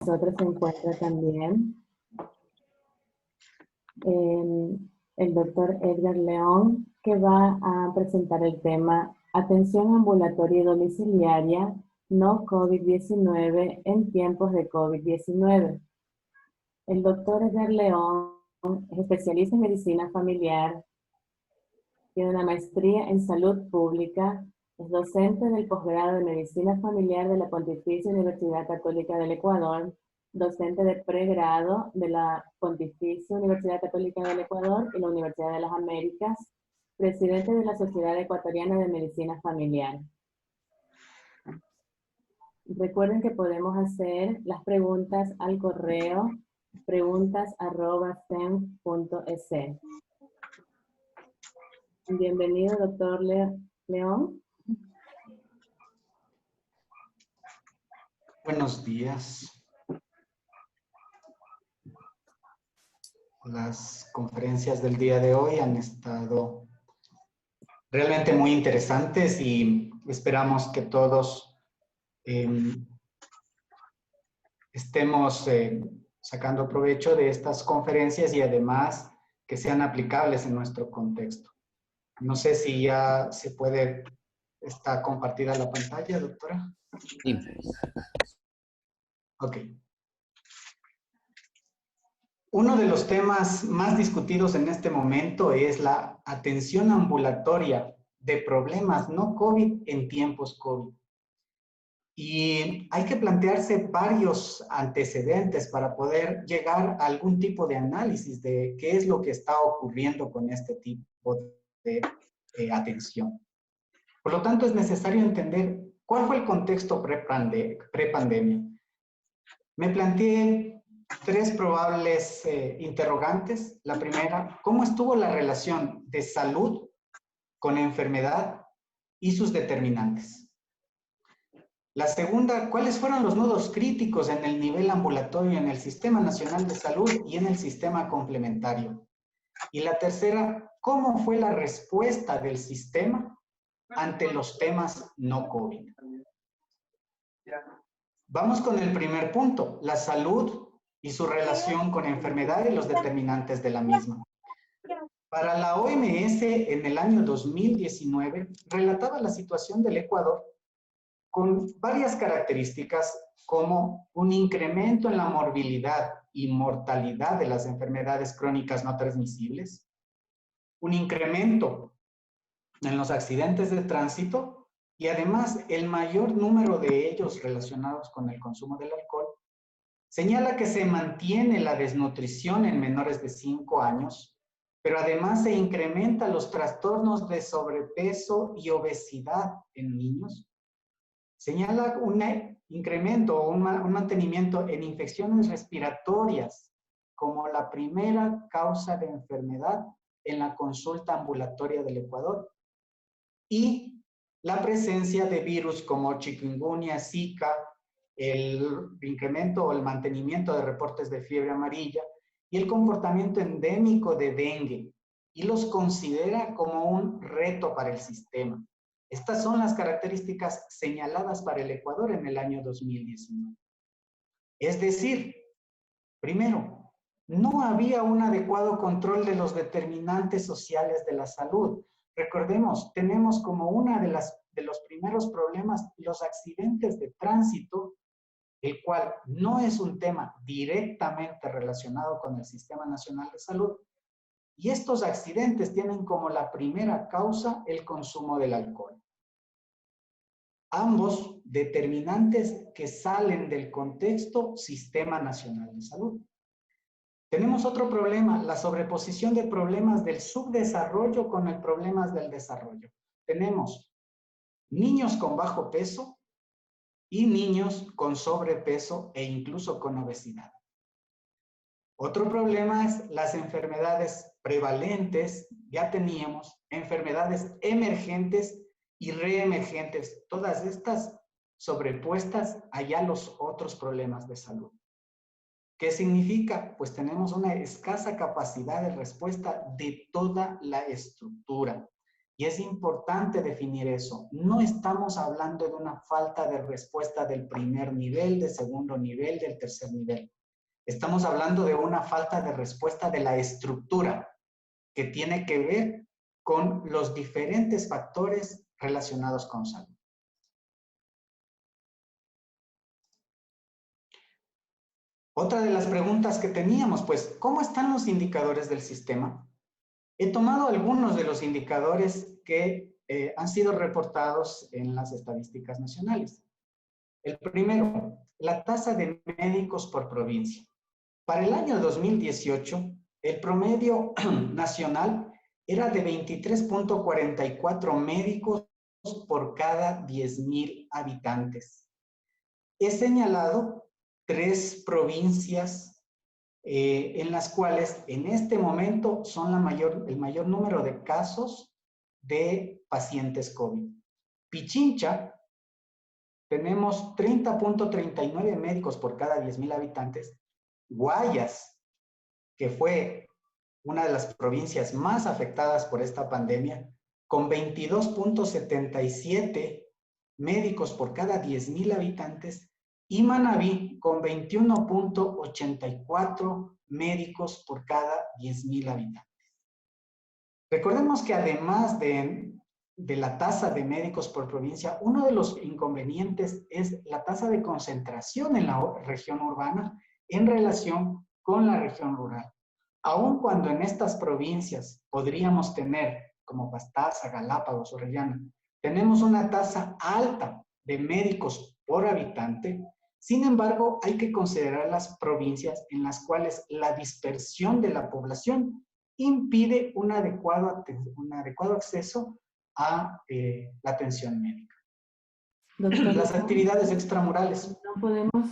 nosotros se encuentra también el doctor Edgar León, que va a presentar el tema Atención ambulatoria y domiciliaria no COVID-19 en tiempos de COVID-19. El doctor Edgar León es especialista en medicina familiar, tiene una maestría en salud pública, es docente del posgrado de medicina familiar de la Pontificia Universidad Católica del Ecuador, docente de pregrado de la Pontificia Universidad Católica del Ecuador y la Universidad de las Américas, presidente de la Sociedad Ecuatoriana de Medicina Familiar. Recuerden que podemos hacer las preguntas al correo preguntas@cem.es. Bienvenido, doctor León. Buenos días. Las conferencias del día de hoy han estado realmente muy interesantes y esperamos que todos estemos sacando provecho de estas conferencias y además que sean aplicables en nuestro contexto. No sé si ya se puede, está compartida la pantalla, doctora. Sí. Ok. Uno de los temas más discutidos en este momento es la atención ambulatoria de problemas no COVID en tiempos COVID. Y hay que plantearse varios antecedentes para poder llegar a algún tipo de análisis de qué es lo que está ocurriendo con este tipo de atención. Por lo tanto, es necesario entender cuál fue el contexto prepandemia. Me planteé tres probables interrogantes. La primera, ¿cómo estuvo la relación de salud con enfermedad y sus determinantes? La segunda, ¿cuáles fueron los nudos críticos en el nivel ambulatorio en el Sistema Nacional de Salud y en el sistema complementario? Y la tercera, ¿cómo fue la respuesta del sistema ante los temas no COVID? Vamos con el primer punto, la salud y su relación con enfermedad y los determinantes de la misma. Para la OMS, en el año 2019, relataba la situación del Ecuador con varias características como un incremento en la morbilidad y mortalidad de las enfermedades crónicas no transmisibles, un incremento en los accidentes de tránsito y además el mayor número de ellos relacionados con el consumo del alcohol. Señala que se mantiene la desnutrición en menores de 5 años, pero además se incrementan los trastornos de sobrepeso y obesidad en niños. Señala un incremento o un mantenimiento en infecciones respiratorias como la primera causa de enfermedad en la consulta ambulatoria del Ecuador. Y la presencia de virus como chikungunya, Zika, el incremento o el mantenimiento de reportes de fiebre amarilla y el comportamiento endémico de dengue, y los considera como un reto para el sistema. Estas son las características señaladas para el Ecuador en el año 2019. Es decir, primero, no había un adecuado control de los determinantes sociales de la salud. Recordemos, tenemos como una de los primeros problemas los accidentes de tránsito, el cual no es un tema directamente relacionado con el Sistema Nacional de Salud. Y estos accidentes tienen como la primera causa el consumo del alcohol. Ambos determinantes que salen del contexto Sistema Nacional de Salud. Tenemos otro problema, la sobreposición de problemas del subdesarrollo con los problemas del desarrollo. Tenemos niños con bajo peso y niños con sobrepeso e incluso con obesidad. Otro problema es las enfermedades prevalentes, ya teníamos enfermedades emergentes y reemergentes, todas estas sobrepuestas allá los otros problemas de salud. ¿Qué significa? Pues tenemos una escasa capacidad de respuesta de toda la estructura. Y es importante definir eso. No estamos hablando de una falta de respuesta del primer nivel, del segundo nivel, del tercer nivel. Estamos hablando de una falta de respuesta de la estructura que tiene que ver con los diferentes factores relacionados con salud. Otra de las preguntas que teníamos, pues, ¿cómo están los indicadores del sistema? He tomado algunos de los indicadores que han sido reportados en las estadísticas nacionales. El primero, la tasa de médicos por provincia. Para el año 2018, el promedio nacional era de 23.44 médicos por cada 10,000 habitantes. He señalado 3 provincias en las cuales en este momento son el mayor número de casos de pacientes COVID. Pichincha, tenemos 30.39 médicos por cada 10,000 habitantes. Guayas, que fue una de las provincias más afectadas por esta pandemia, con 22.77 médicos por cada 10,000 habitantes, y Manabí con 21.84 médicos por cada 10,000 habitantes. Recordemos que además de la tasa de médicos por provincia, uno de los inconvenientes es la tasa de concentración en la región urbana en relación con la región rural. Aun cuando en estas provincias podríamos tener, como Pastaza, Galápagos, Orellana, tenemos una tasa alta de médicos por habitante, sin embargo, hay que considerar las provincias en las cuales la dispersión de la población impide un adecuado acceso a la atención médica. Doctor, las actividades extramurales. No podemos...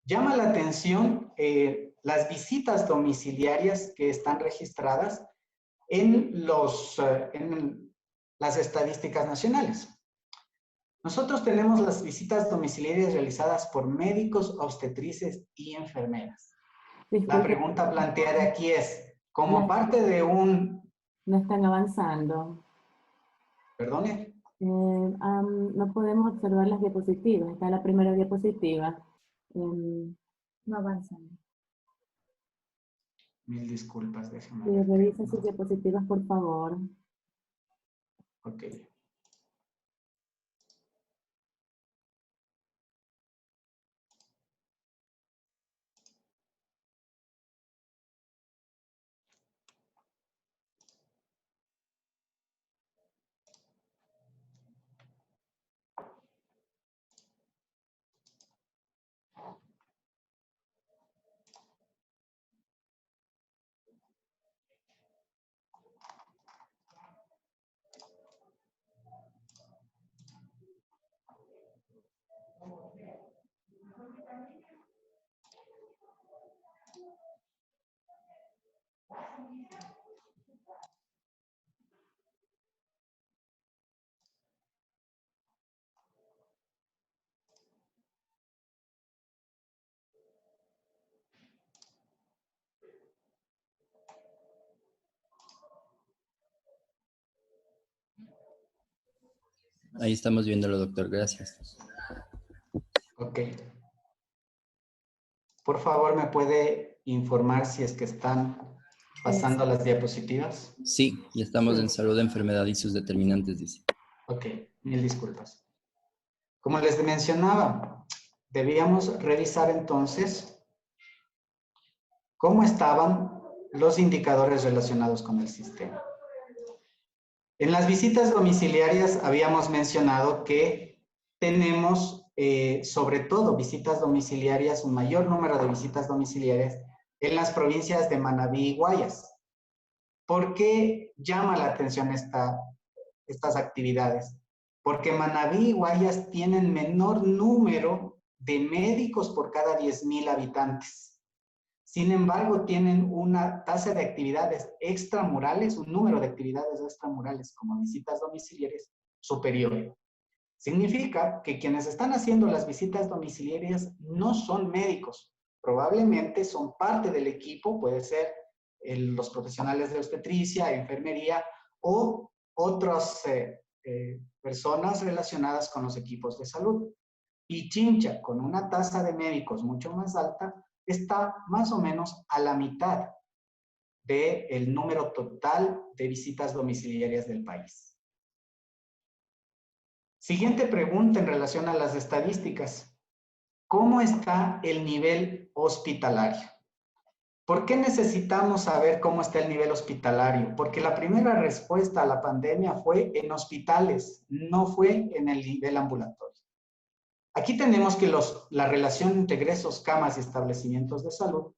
Llama la atención las visitas domiciliarias que están registradas en las estadísticas nacionales. Nosotros tenemos las visitas domiciliarias realizadas por médicos, obstetrices y enfermeras. Disculpe, la pregunta planteada aquí es, como parte de un... No están avanzando. ¿Perdone? No podemos observar las diapositivas. Está la primera diapositiva. No avanzan. Mil disculpas, déjame Sí, ver. revisa sus diapositivas, por favor. Ok. Ahí estamos viéndolo, doctor. Gracias. Ok. Por favor, ¿me puede informar si es que están pasando las diapositivas? Sí, y estamos en salud, enfermedad y sus determinantes, dice. Ok, mil disculpas. Como les mencionaba, debíamos revisar entonces cómo estaban los indicadores relacionados con el sistema. En las visitas domiciliarias habíamos mencionado que tenemos sobre todo visitas domiciliarias, un mayor número de visitas domiciliarias en las provincias de Manabí y Guayas. ¿Por qué llama la atención estas actividades? Porque Manabí y Guayas tienen menor número de médicos por cada 10,000 habitantes. Sin embargo, tienen una tasa de actividades extramurales, un número de actividades extramurales como visitas domiciliarias superior. Significa que quienes están haciendo las visitas domiciliarias no son médicos, probablemente son parte del equipo, puede ser los profesionales de obstetricia, enfermería o otras personas relacionadas con los equipos de salud. Pichincha, con una tasa de médicos mucho más alta, está más o menos a la mitad del número total de visitas domiciliarias del país. Siguiente pregunta en relación a las estadísticas. ¿Cómo está el nivel hospitalario? ¿Por qué necesitamos saber cómo está el nivel hospitalario? Porque la primera respuesta a la pandemia fue en hospitales, no fue en el nivel ambulatorio. Aquí tenemos que la relación entre ingresos, camas y establecimientos de salud.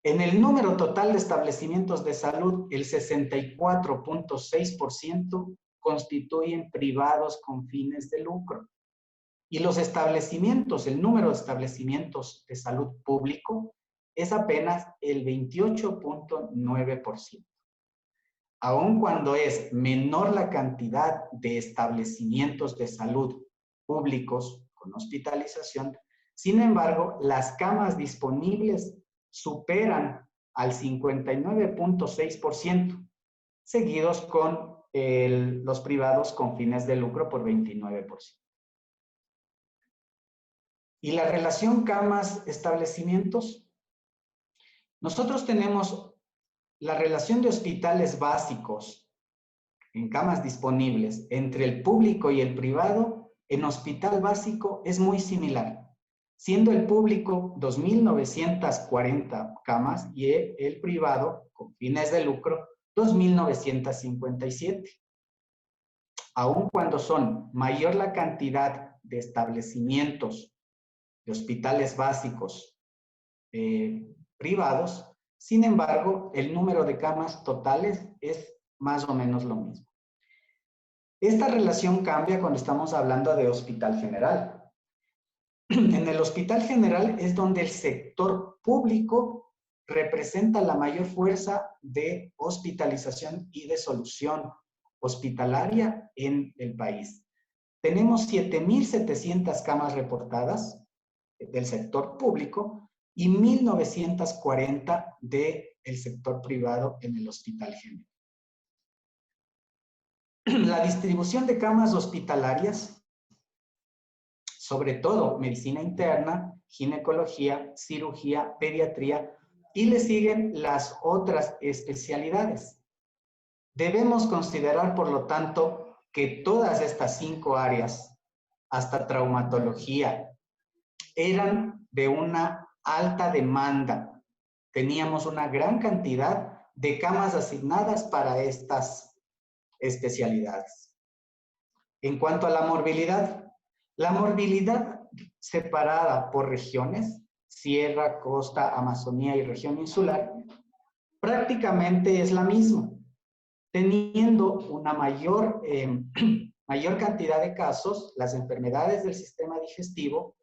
En el número total de establecimientos de salud, el 64.6% constituyen privados con fines de lucro. Y los establecimientos, el número de establecimientos de salud público es apenas el 28.9%. Aun cuando es menor la cantidad de establecimientos de salud públicos con hospitalización, sin embargo, las camas disponibles superan al 59.6%, seguidos con los privados con fines de lucro por 29%. ¿Y la relación camas-establecimientos? Nosotros tenemos la relación de hospitales básicos en camas disponibles entre el público y el privado. En hospital básico es muy similar, siendo el público 2.940 camas y el privado con fines de lucro 2.957. Aun cuando son mayor la cantidad de establecimientos de hospitales básicos privados, sin embargo, el número de camas totales es más o menos lo mismo. Esta relación cambia cuando estamos hablando de hospital general. En el hospital general es donde el sector público representa la mayor fuerza de hospitalización y de solución hospitalaria en el país. Tenemos 7.700 camas reportadas del sector público y 1.940 del sector privado en el hospital general. La distribución de camas hospitalarias, sobre todo medicina interna, ginecología, cirugía, pediatría, y le siguen las otras especialidades. Debemos considerar, por lo tanto, que todas estas 5 áreas, hasta traumatología, eran de una alta demanda. Teníamos una gran cantidad de camas asignadas para estas especialidades. En cuanto a la morbilidad separada por regiones, sierra, costa, Amazonía y región insular, prácticamente es la misma, teniendo una mayor cantidad de casos, las enfermedades del sistema digestivo,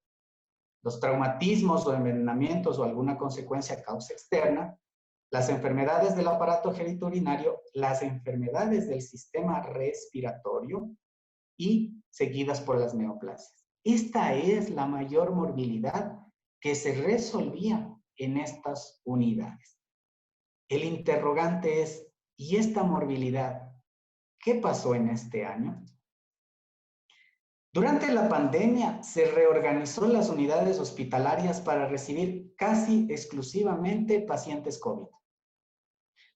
los traumatismos o envenenamientos o alguna consecuencia a causa externa, las enfermedades del aparato genitourinario, las enfermedades del sistema respiratorio y seguidas por las neoplasias. Esta es la mayor morbilidad que se resolvía en estas unidades. El interrogante es, ¿y esta morbilidad qué pasó en este año? Durante la pandemia se reorganizó las unidades hospitalarias para recibir casi exclusivamente pacientes COVID.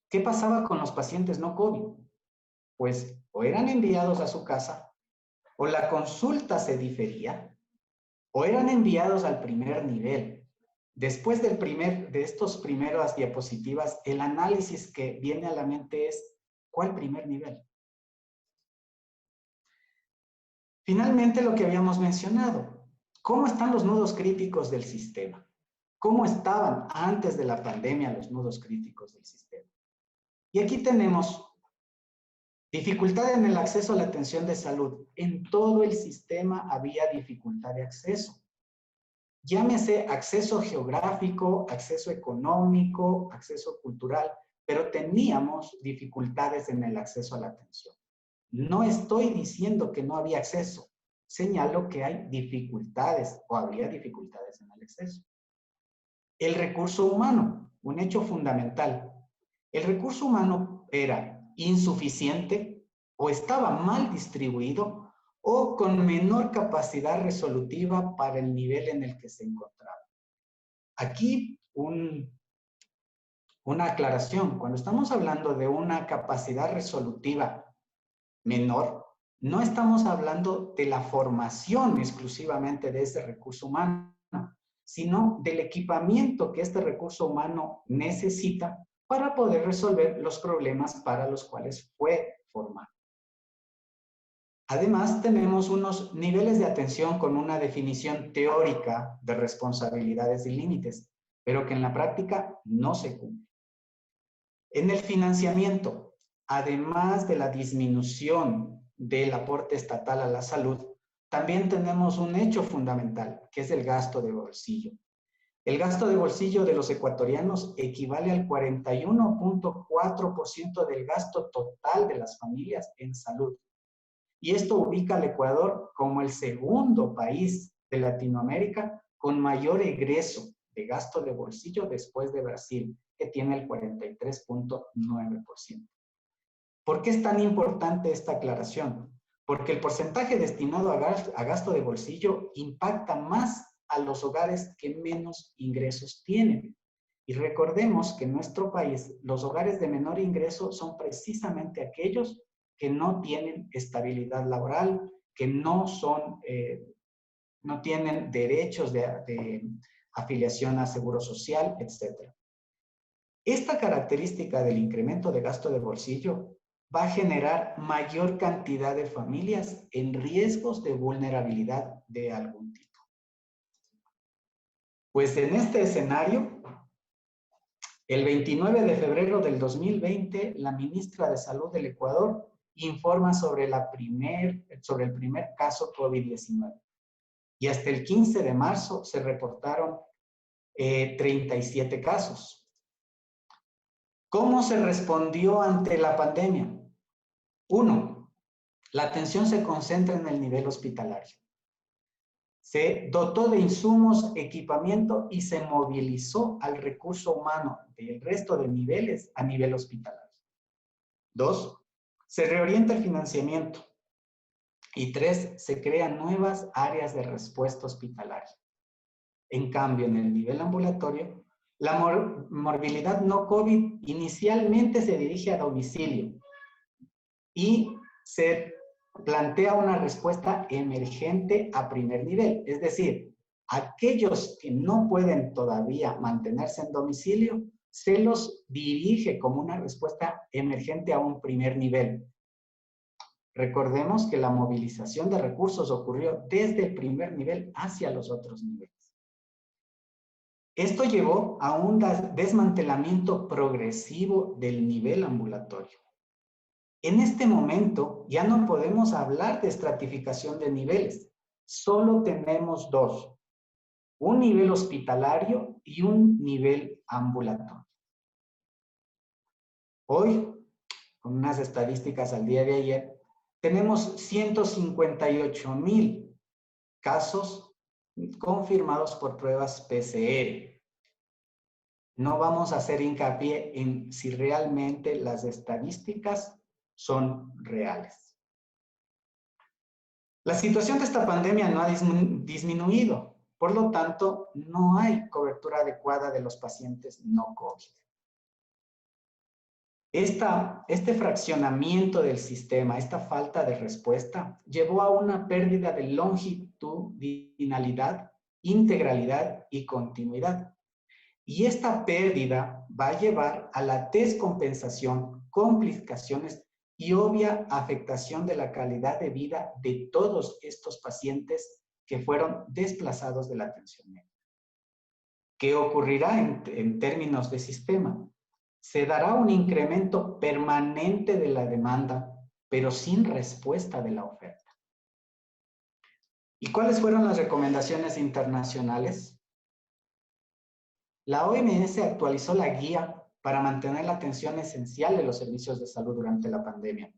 ¿Qué pasaba con los pacientes no COVID? Pues o eran enviados a su casa, o la consulta se difería, o eran enviados al primer nivel. Después de estos primeras diapositivas, el análisis que viene a la mente es, ¿cuál primer nivel? Finalmente, lo que habíamos mencionado, ¿cómo están los nudos críticos del sistema? ¿Cómo estaban antes de la pandemia los nudos críticos del sistema? Y aquí tenemos dificultad en el acceso a la atención de salud. En todo el sistema había dificultad de acceso. Llámese acceso geográfico, acceso económico, acceso cultural, pero teníamos dificultades en el acceso a la atención. No estoy diciendo que no había acceso, señalo que hay dificultades o habría dificultades en el acceso. El recurso humano, un hecho fundamental. El recurso humano era insuficiente, o estaba mal distribuido o con menor capacidad resolutiva para el nivel en el que se encontraba. Aquí una aclaración. Cuando estamos hablando de una capacidad resolutiva menor, no estamos hablando de la formación exclusivamente de ese recurso humano, sino del equipamiento que este recurso humano necesita para poder resolver los problemas para los cuales fue formado. Además, tenemos unos niveles de atención con una definición teórica de responsabilidades y límites, pero que en la práctica no se cumple. En el financiamiento, además de la disminución del aporte estatal a la salud, también tenemos un hecho fundamental, que es el gasto de bolsillo. El gasto de bolsillo de los ecuatorianos equivale al 41.4% del gasto total de las familias en salud. Y esto ubica al Ecuador como el segundo país de Latinoamérica con mayor egreso de gasto de bolsillo después de Brasil, que tiene el 43.9%. ¿Por qué es tan importante esta aclaración? Porque el porcentaje destinado a gasto de bolsillo impacta más a los hogares que menos ingresos tienen. Y recordemos que en nuestro país los hogares de menor ingreso son precisamente aquellos que no tienen estabilidad laboral, que no tienen derechos de afiliación a seguro social, etc. Esta característica del incremento de gasto de bolsillo va a generar mayor cantidad de familias en riesgos de vulnerabilidad de algún tipo. Pues en este escenario, el 29 de febrero del 2020, la ministra de Salud del Ecuador informa sobre el primer caso COVID-19. Y hasta el 15 de marzo se reportaron 37 casos. ¿Cómo se respondió ante la pandemia? 1. La atención se concentra en el nivel hospitalario. Se dotó de insumos, equipamiento y se movilizó al recurso humano del resto de niveles a nivel hospitalario. 2. Se reorienta el financiamiento. Y 3. Se crean nuevas áreas de respuesta hospitalaria. En cambio, en el nivel ambulatorio, la morbilidad no COVID inicialmente se dirige a domicilio y se plantea una respuesta emergente a primer nivel. Es decir, aquellos que no pueden todavía mantenerse en domicilio, se los dirige como una respuesta emergente a un primer nivel. Recordemos que la movilización de recursos ocurrió desde el primer nivel hacia los otros niveles. Esto llevó a un desmantelamiento progresivo del nivel ambulatorio. En este momento ya no podemos hablar de estratificación de niveles, solo tenemos dos, un nivel hospitalario y un nivel ambulatorio. Hoy, con unas estadísticas al día de ayer, tenemos 158,000 casos confirmados por pruebas PCR. No vamos a hacer hincapié en si realmente las estadísticas son reales. La situación de esta pandemia no ha disminuido, por lo tanto, no hay cobertura adecuada de los pacientes no COVID. Este fraccionamiento del sistema, esta falta de respuesta, llevó a una pérdida de longitudinalidad, integralidad y continuidad. Y esta pérdida va a llevar a la descompensación, complicaciones y obvia afectación de la calidad de vida de todos estos pacientes que fueron desplazados de la atención médica. ¿Qué ocurrirá en términos de sistema? Se dará un incremento permanente de la demanda, pero sin respuesta de la oferta. ¿Y cuáles fueron las recomendaciones internacionales? La OMS actualizó la guía para mantener la atención esencial de los servicios de salud durante la pandemia.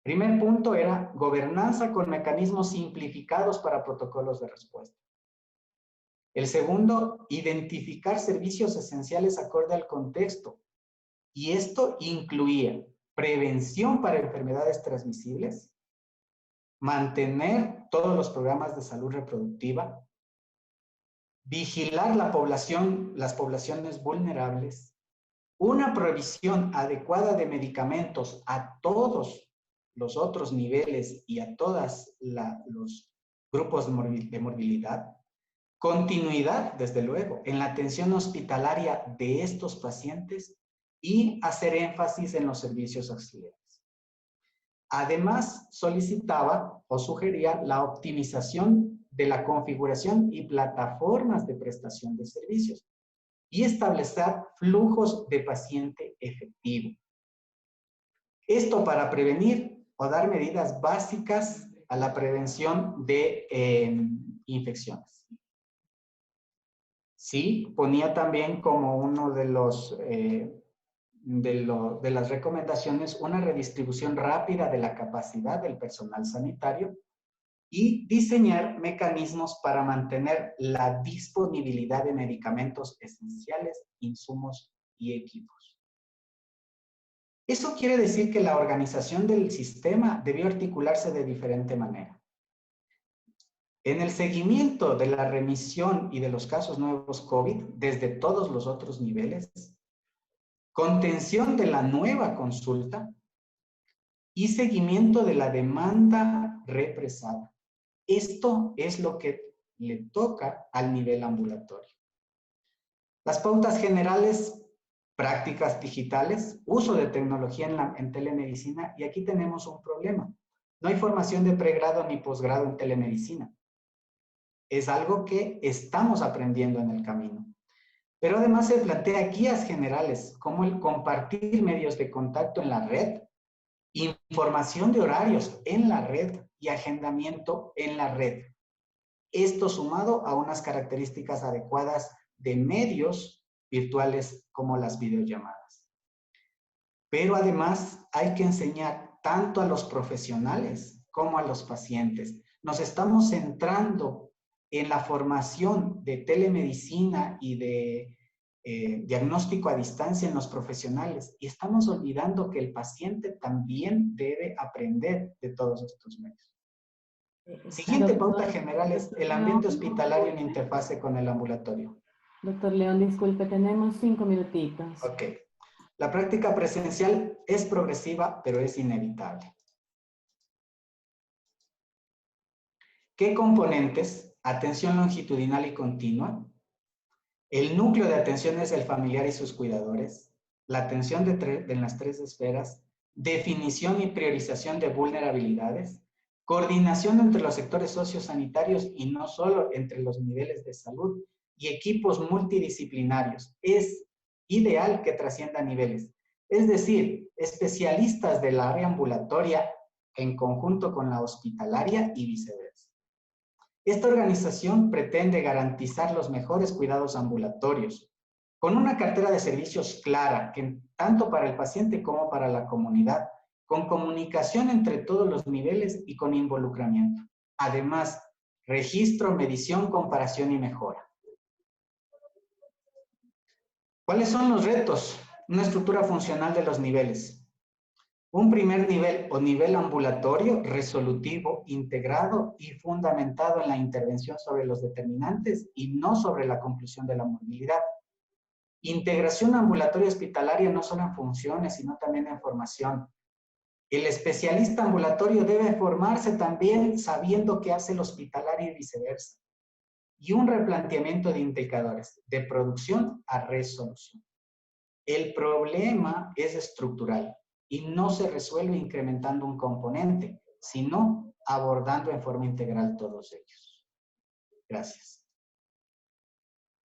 Primer punto era gobernanza con mecanismos simplificados para protocolos de respuesta. El segundo, identificar servicios esenciales acorde al contexto. Y esto incluía prevención para enfermedades transmisibles, mantener todos los programas de salud reproductiva, vigilar la población, las poblaciones vulnerables, una provisión adecuada de medicamentos a todos los otros niveles y a todos los grupos de morbilidad, continuidad, desde luego, en la atención hospitalaria de estos pacientes y hacer énfasis en los servicios auxiliares. Además, solicitaba o sugería la optimización de la configuración y plataformas de prestación de servicios y establecer flujos de paciente efectivo. Esto para prevenir o dar medidas básicas a la prevención de infecciones. Sí, ponía también como uno de las recomendaciones una redistribución rápida de la capacidad del personal sanitario y diseñar mecanismos para mantener la disponibilidad de medicamentos esenciales, insumos y equipos. Eso quiere decir que la organización del sistema debió articularse de diferente manera. En el seguimiento de la remisión y de los casos nuevos COVID desde todos los otros niveles, contención de la nueva consulta y seguimiento de la demanda represada. Esto es lo que le toca al nivel ambulatorio. Las pautas generales, prácticas digitales, uso de tecnología en telemedicina, y aquí tenemos un problema. No hay formación de pregrado ni posgrado en telemedicina. Es algo que estamos aprendiendo en el camino. Pero además se plantea guías generales, como el compartir medios de contacto en la red, información de horarios en la red y agendamiento en la red. Esto sumado a unas características adecuadas de medios virtuales como las videollamadas. Pero además hay que enseñar tanto a los profesionales como a los pacientes. Nos estamos centrando en la formación de telemedicina y de diagnóstico a distancia en los profesionales, y estamos olvidando que el paciente también debe aprender de todos estos medios. Siguiente pauta general es el ambiente hospitalario en interfase con el ambulatorio. Doctor León, disculpe, tenemos 5 minutitos. Ok. La práctica presencial es progresiva, pero es inevitable. ¿Qué componentes? Atención longitudinal y continua. El núcleo de atención es el familiar y sus cuidadores. La atención de las 3 esferas. Definición y priorización de vulnerabilidades. Coordinación entre los sectores sociosanitarios y no solo entre los niveles de salud. Y equipos multidisciplinarios. Es ideal que trascienda niveles. Es decir, especialistas del área ambulatoria en conjunto con la hospitalaria y viceversa. Esta organización pretende garantizar los mejores cuidados ambulatorios, con una cartera de servicios clara, tanto para el paciente como para la comunidad, con comunicación entre todos los niveles y con involucramiento. Además, registro, medición, comparación y mejora. ¿Cuáles son los retos? Una estructura funcional de los niveles. Un primer nivel o nivel ambulatorio, resolutivo, integrado y fundamentado en la intervención sobre los determinantes y no sobre la conclusión de la morbilidad. Integración ambulatoria hospitalaria no solo en funciones, sino también en formación. El especialista ambulatorio debe formarse también sabiendo qué hace el hospitalario y viceversa. Y un replanteamiento de indicadores, de producción a resolución. El problema es estructural y no se resuelve incrementando un componente, sino abordando en forma integral todos ellos. Gracias.